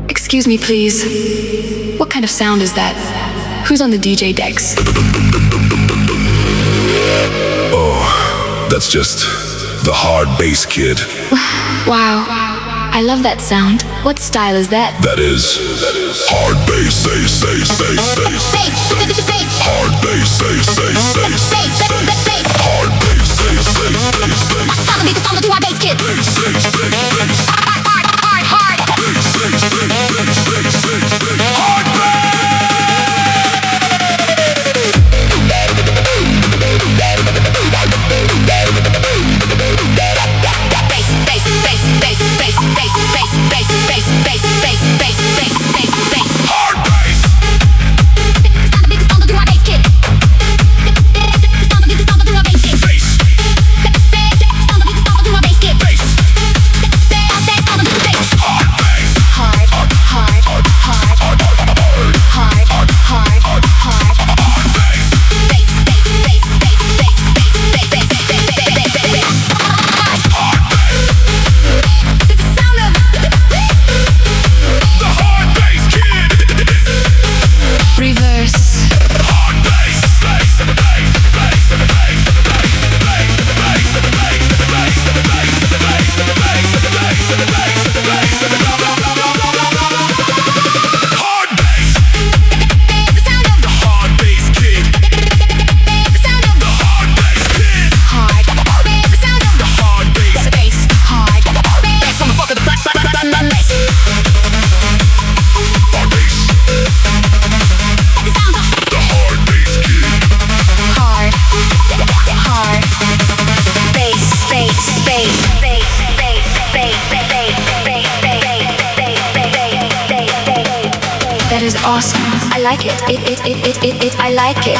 Excuse me, please. What kind of sound is that? Who's on the DJ decks? Oh, that's just the hard bass kid. Wow, I love that sound. What style is that? That is hard bass, say, say, say, say, say, say. Hard bass, say, say, say, say, say. Hard bass, say, say, say, say. Sound of the hard bass kid. Bass, say, say, say. Hard. Bass, say, say, say, say, say, say. Hard bass. Awesome. I like it. I like it.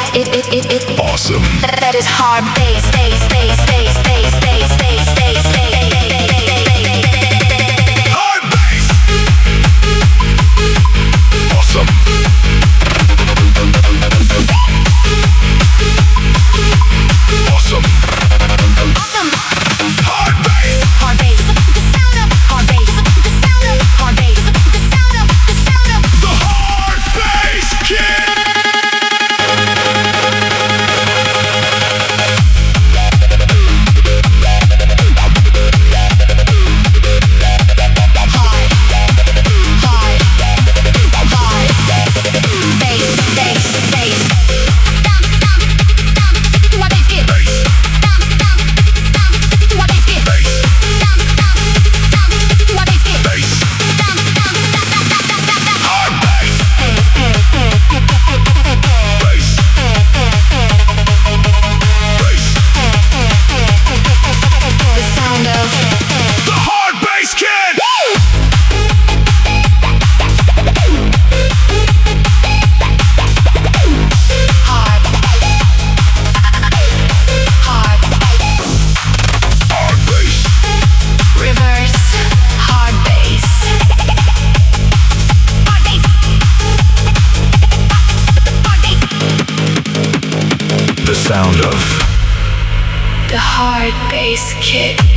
Awesome. That is hard bass, bass, bass, bass, bass, bass, bass, bass, bass. Hard bass. Awesome. Awesome. Awesome. Hard bass. Hard bass. The sound of hard bass. The sound of hard bass. The sound of the hard bass kid. Sound of the hard bass kid.